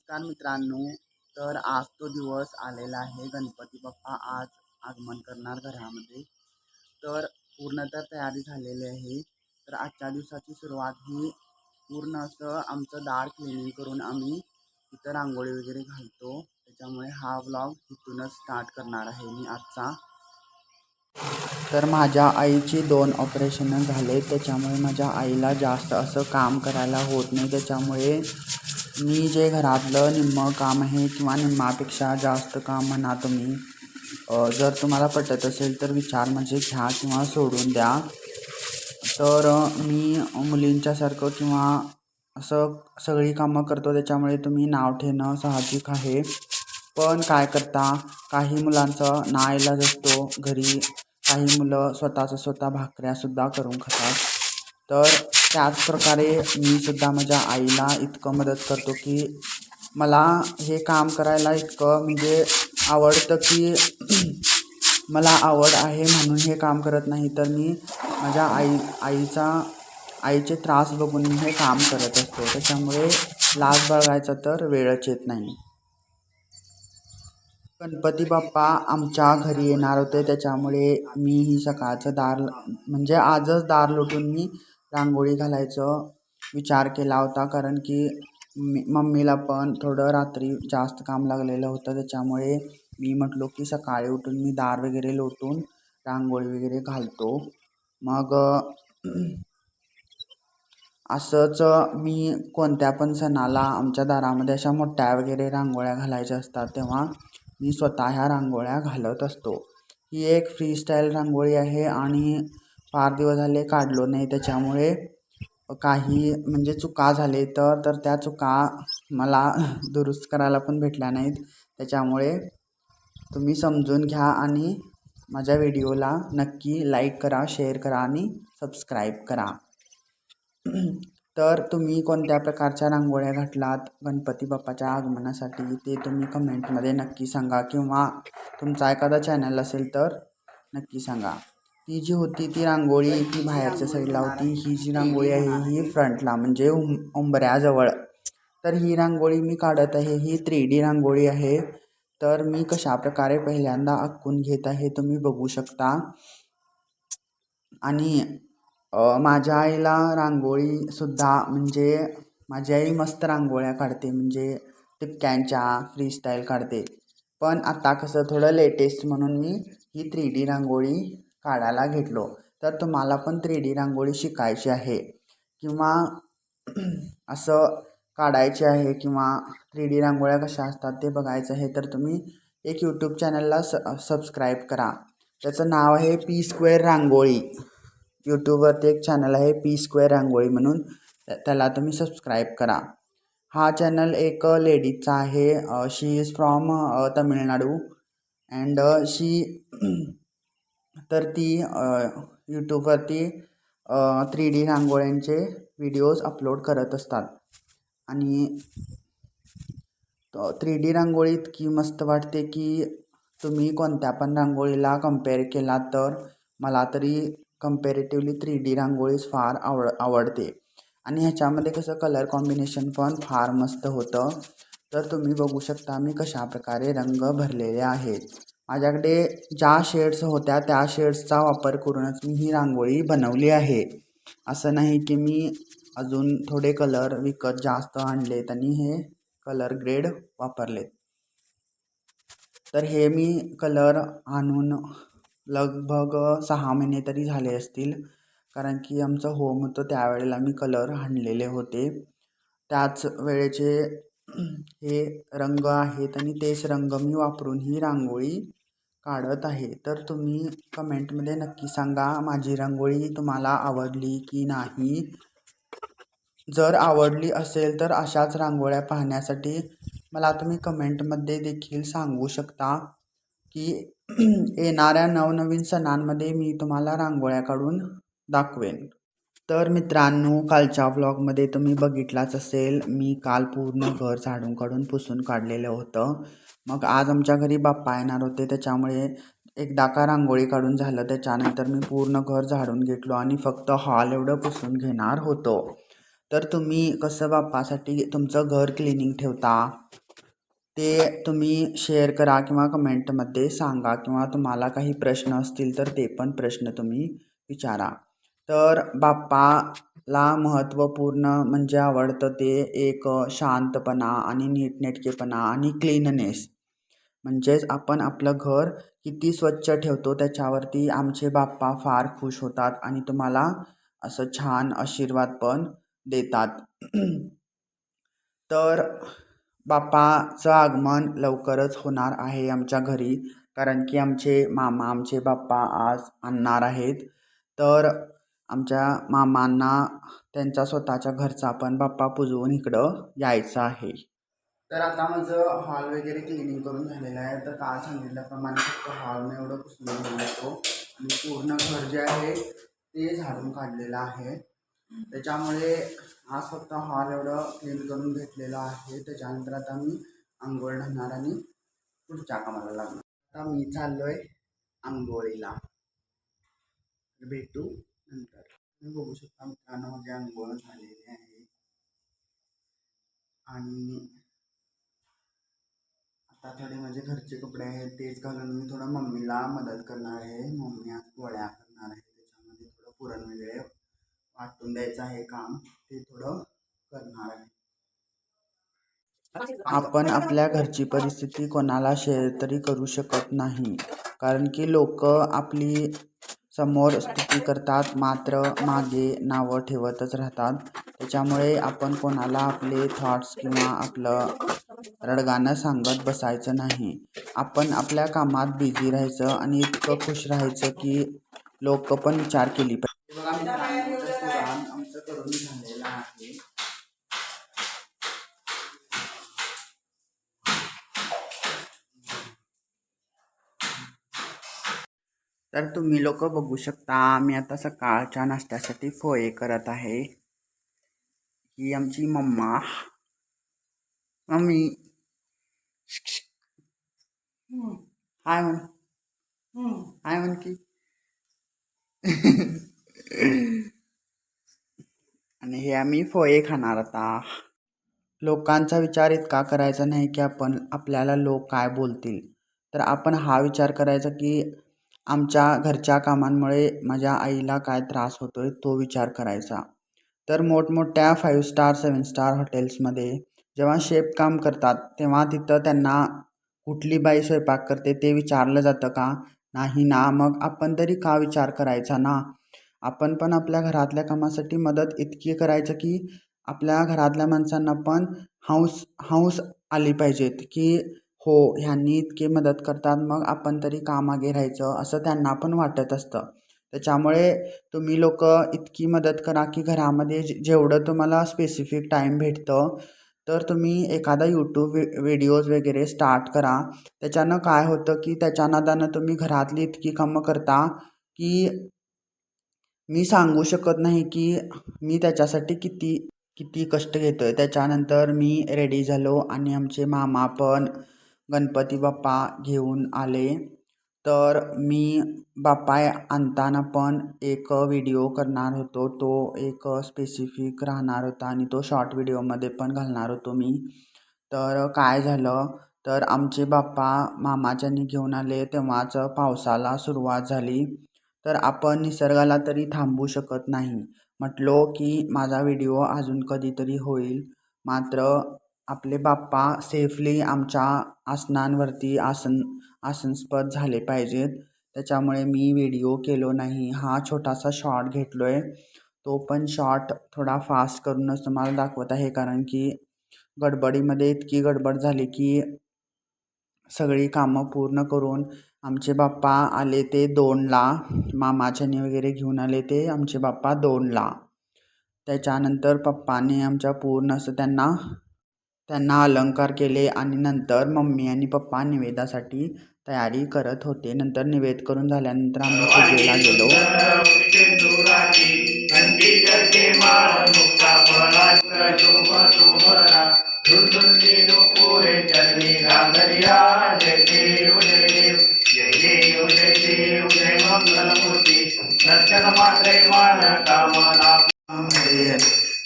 नमस्कार मित्रांनो. तर आज तो दिवस आलेला आहे. गणपती बाप्पा आज आगमन करणार घरामध्ये. तर पूर्ण तर तयारी झालेली आहे. तर आजच्या दिवसाची सुरुवात ही पूर्ण असं आमचं दार क्लिनिंग करून आम्ही इथं रांगोळी वगैरे घालतो. त्याच्यामुळे हा व्लॉग इथूनच स्टार्ट करणार आहे मी आजचा. तर माझ्या आईची 2 ऑपरेशन झाले, त्याच्यामुळे माझ्या आईला जास्त असं काम करायला होत नाही. त्याच्यामुळे मी जे घरातलं निम्मं काम आहे किंवा निम्मापेक्षा जास्त काम म्हणा तुम्ही, जर तुम्हाला पटत असेल तर विचार म्हणजे घ्या किंवा सोडून द्या. तर मी मुलींच्यासारखं किंवा असं सगळी कामं करतो, त्याच्यामुळे तुम्ही नाव ठेवणं साहजिक आहे. पण काय करता, काही मुलांचा नाईलाज असतो घरी. काही मुलं स्वतः भाकऱ्यासुद्धा करून खातात. तर त्याच प्रकारे मी सुद्धा माझ्या आईला इतकं मदत करतो की मला हे काम करायला इतकं म्हणजे आवडतं की मला आवड आहे म्हणून हे काम करत नाही, तर मी माझ्या आईचे त्रास बघून मी हे काम करत असतो. त्याच्यामुळे लाज बाळगायचा तर वेळच येत नाही. गणपती बाप्पा आमच्या घरी येणार होते, त्याच्यामुळे मी ही सकाळचं दार म्हणजे आजच दार लोटून मी रांगोळी घालायचं विचार केला होता. कारण की मम्मीला पण थोडं रात्री जास्त काम लागलेलं होतं, त्याच्यामुळे मी म्हटलो की सकाळी उठून मी दार वगैरे लोटून रांगोळी वगैरे घालतो. मग असंच मी कोणत्या पण सणाला आमच्या दारामध्ये अशा मोठ्या वगैरे रांगोळ्या घालायच्या असतात, तेव्हा मी स्वतः ह्या रांगोळ्या घालत असतो. ही एक फ्रीस्टाईल रांगोळी आहे आणि फार दिवस झाले काढलो नाही, त्याच्यामुळे काही म्हणजे चुका झाले तर त्या चुका मला दुरुस्त करायला पण भेटल्या नाहीत. त्याच्यामुळे तुम्ही समजून घ्या आणि माझ्या व्हिडिओला नक्की लाईक करा, शेअर करा आणि सबस्क्राईब करा. तर तुम्ही कोणत्या प्रकारच्या रांगोळ्या घातलात गणपती बाप्पाच्या आगमनासाठी ते तुम्ही कमेंटमध्ये नक्की सांगा, किंवा तुमचा एखादा चॅनल असेल तर नक्की सांगा. ती जी होती ती रांगोळी ती बाहेरच्या साईडला होती. ही जी रांगोळी आहे ही फ्रंटला म्हणजे उंबऱ्याजवळ. तर ही रांगोळी मी काढत आहे, ही 3D रांगोळी आहे. तर मी कशा प्रकारे पहिल्यांदा आखून घेत आहे तुम्ही बघू शकता. आणि माझ्या आईला रांगोळीसुद्धा म्हणजे माझी आई मस्त रांगोळ्या काढते, म्हणजे टिपक्यांच्या फ्रीस्टाईल काढते. पण आता कसं थोडं लेटेस्ट म्हणून मी ही 3D रांगोळी काढायला घेतलो. तर तुम्हाला पण 3D रांगोळी शिकायची आहे किंवा असं काढायची आहे किंवा 3D रांगोळ्या कशा असतात ते बघायचं आहे, तर तुम्ही एक यूट्यूब चॅनलला सबस्क्राईब करा. त्याचं नाव आहे पी स्क्वेअर रांगोळी. यूट्यूबवरती एक चॅनल आहे पी स्क्वेअर रांगोळी म्हणून, त्याला तुम्ही सबस्क्राईब करा. हा चॅनल एक लेडीजचा आहे. शी इज फ्रॉम तमिळनाडू अँड शी तर ती यूट्यूबवरती 3D रांगोळ्यांचे व्हिडिओज अपलोड करत असतात. आणि 3D रांगोळी इतकी मस्त वाटते की तुम्ही कोणत्या पण रांगोळीला कम्पेअर केला तर मला तरी कम्पॅरेटिव्हली 3D रांगोळीच फार आवडते. आणि ह्याच्यामध्ये कसं कलर कॉम्बिनेशन पण फार मस्त होतं. तर तुम्ही बघू शकता मी कशा प्रकारे रंग भरलेले आहेत. माझ्याकडे ज्या शेड्स होत्या त्या शेड्सचा वापर करूनच मी ही रांगोळी बनवली आहे. असं नाही की मी अजून थोडे कलर विकत जास्त आणलेत आणि हे कलर ग्रेड वापरलेत. तर हे मी कलर आणून लगभग 6 महिने तरी झाले असतील, कारण की आमचं होम होतं त्यावेळेला मी कलर आणलेले होते. त्याच वेळेचे हे रंग आहेत आणि तेच रंग मी वापरून ही रांगोळी काढत आहे. तर तुम्ही कमेंटमध्ये नक्की सांगा माझी रांगोळी तुम्हाला आवडली की नाही. जर आवडली असेल तर अशाच रांगोळ्या पाहण्यासाठी मला तुम्ही कमेंटमध्ये देखील सांगू शकता की येणाऱ्या नवनवीन सणांमध्ये मी तुम्हाला रांगोळ्या काढून दाखवेन. तर मित्रांनो, कालच्या व्लॉगमध्ये तुम्ही बघितलाच असेल, मी काल पूर्ण घर झाडून काढून पुसून काढलेलं होतं. मग आज आमच्या घरी बाप्पा येणार होते, त्याच्यामुळे एकदा का रांगोळी काढून झालं त्याच्यानंतर मी पूर्ण घर झाडून घेतलो आणि फक्त हॉल एवढं पुसून घेणार होतो. तर तुम्ही कसं बाप्पासाठी तुमचं घर क्लिनिंग ठेवता ते तुम्ही शेअर करा किंवा कमेंटमध्ये सांगा, किंवा तुम्हाला काही प्रश्न असतील तर ते पण प्रश्न तुम्ही विचारा. तर बाप्पाला महत्त्वपूर्ण म्हणजे आवडतं ते एक शांतपणा आणि नीटनेटकेपणा आणि क्लीननेस. म्हणजेच आपण आपलं घर किती स्वच्छ ठेवतो त्याच्यावरती आमचे बाप्पा फार खुश होतात आणि तुम्हाला असं छान आशीर्वाद पण देतात. तर बाप्पाचं आगमन लवकरच होणार आहे आमच्या घरी, कारण की आमचे मामा आमचे बाप्पा आज आणणार आहेत. तर आमच्या मामांना त्यांच्या स्वतःच्या घरचा पण बाप्पा पुजवून इकडं यायचं आहे. तर आता माझं हॉल वगैरे क्लिनिंग करून झालेलं आहे. तर काल सांगितल्याप्रमाणे फक्त हॉल मी एवढं पुसून घेऊन येतो आणि पूर्ण घर जे आहे ते झाडून काढलेलं आहे. त्याच्यामुळे आज फक्त हॉल एवढं क्लीन करून घेतलेलं आहे. त्याच्यानंतर आता मी आंघोळ घालणार आणि पुढच्या कामाला लागणार. आता मी चाललोय आंघोळीला, भेटू नंतर. तुम्ही बघू शकता मित्रांनो, माझी आंघोळ झालेली आहे आणि आता थोडे माझे घरचे कपडे आहेत तेच घालून मी थोडं मम्मीला मदत करणार आहे. मम्मी आज पोळ्या करणार आहे, त्याच्यामध्ये थोडं पुरण वगैरे वाटून द्यायचं आहे काम, ते थोडं करणार आहे. आपण आपल्या घरची परिस्थिती कोणाला शेअर तरी करू शकत नाही, कारण की लोक आपली समोर स्तुती करतात मात्र मागे नावं ठेवतच राहतात. त्याच्यामुळे आपण कोणाला आपले थॉट्स किंवा आपलं रडगाणं सांगत बसायचं नाही. आपण आपल्या कामात बिझी राहायचं आणि इतकं खुश राहायचं की लोक पण विचार केली पाहिजे. बघा मित्रांनो, पुराण आमचं करून झालेलं आहे. तर तुम्ही लोक बघू शकता, मी आता सकाळच्या नाश्त्यासाठी पोहे करत आहे. ही आमची मम्मी हाय म्हण की आणि हे आम्ही पोहे खाणार आता. लोकांचा विचार इतका करायचा नाही की आपल्याला लोक काय बोलतील, तर आपण हा विचार करायचा की आमच्या घरच्या कामांमुळे माझ्या आईला काय त्रास होतोय तो विचार करायचा. तर मोठमोठ्या 5 स्टार 7 स्टार हॉटेल्समध्ये जेव्हा शेफ काम करतात तेव्हा तिथं त्यांना कुठली बाई स्वयंपाक करते ते विचारलं जातं का? नाही ना. मग आपण तरी का विचार करायचा ना. आपण पण आपल्या घरातल्या कामासाठी मदत इतकी करायचं की आपल्या घरातल्या माणसांना पण हौस आली पाहिजेत की हो, ह्यांनी इतकी मदत करतात, मग आपण तरी का मागे राहायचं असं त्यांना पण वाटत असतं. त्याच्यामुळे तुम्ही लोक इतकी मदत करा की घरामध्ये जेवढं तुम्हाला स्पेसिफिक टाईम भेटतं तर तुम्ही एखादा यूट्यूब व्हिडिओज वगैरे स्टार्ट करा. त्याच्यानं काय होतं की त्याच्या नादानं तुम्ही घरातली इतकी कामं करता की मी सांगू शकत नाही की मी त्याच्यासाठी किती किती कष्ट घेतो आहे. त्याच्यानंतर मी रेडी झालो आणि आमचे मामा पण गणपती बाप्पा घेऊन आले. तर मी बाप्पा आणताना पण एक व्हिडिओ करणार होतो, तो एक स्पेसिफिक राहणार होता आणि तो शॉर्ट व्हिडिओमध्ये पण घालणार होतो मी. तर काय झालं, तर आमचे बाप्पा मामाच्यानी घेऊन आले तेव्हाच पावसाला सुरुवात झाली. तर आपण निसर्गाला तरी थांबवू शकत नाही. म्हटलो की माझा व्हिडिओ अजून कधीतरी होईल, मात्र आपले बाप्पा सेफली आमच्या आसनांवरती आसनस्पद झाले पाहिजेत. त्याच्यामुळे मी व्हिडिओ केलो नाही. हा छोटासा शॉर्ट घेतलो आहे, तो पण शॉर्ट थोडा फास्ट करूनच तुम्हाला दाखवत आहे, कारण की गडबडीमध्ये इतकी गडबड झाली की सगळी कामं पूर्ण करून आमचे बाप्पा आले ते 2ला. मामाच्यानी वगैरे घेऊन आले ते आमचे बाप्पा 2ला. त्याच्यानंतर पप्पाने आमच्या पूर्ण असं त्यांना अलंकार केले आणि नंतर मम्मी आणि पप्पा निवेदासाठी तयारी करत होते. नंतर निवेद करून झाल्यानंतर आम्ही पूजेला गेलो.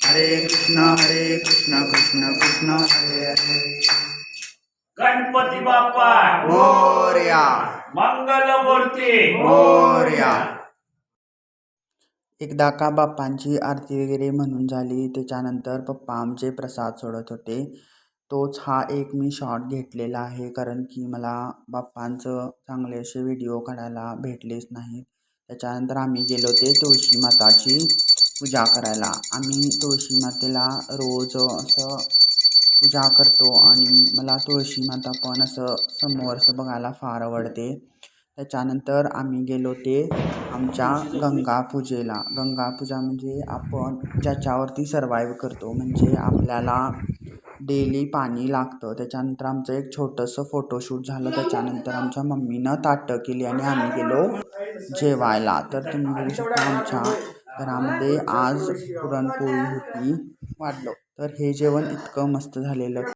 हरे गणपती बाप्पा मोरया. मंगलमूर्ती मोरया. एकदा का बाप्पांची आरती वगैरे म्हणून झाली त्याच्यानंतर पप्पा आमचे प्रसाद सोडत होते. तोच हा एक मी शॉट घेतलेला आहे, कारण की मला बाप्पांचं चांगले असे व्हिडिओ काढायला भेटलेच नाहीत. त्याच्यानंतर आम्ही गेलो ते तुळशी माताची पूजा करायला. आम्ही तुळशी मातेला रोज असं पूजा करतो आणि मला तुळशी माता पण असं समोरचं बघायला फार आवडते. त्याच्यानंतर आम्ही गेलो ते आमच्या गंगापूजेला. गंगापूजा म्हणजे आपण ज्याच्यावरती सर्वाईव्ह करतो, म्हणजे आपल्याला डेली पाणी लागतं. त्याच्यानंतर आमचं एक छोटंसं फोटोशूट झालं. त्याच्यानंतर आमच्या मम्मीनं ताटं केली आणि आम्ही गेलो जेवायला. तर तुम्ही बघू शकता आमच्या घरामध्ये आज पुरणपोळी होती वाढलं. तर हे जेवण इतकं मस्त झालेलं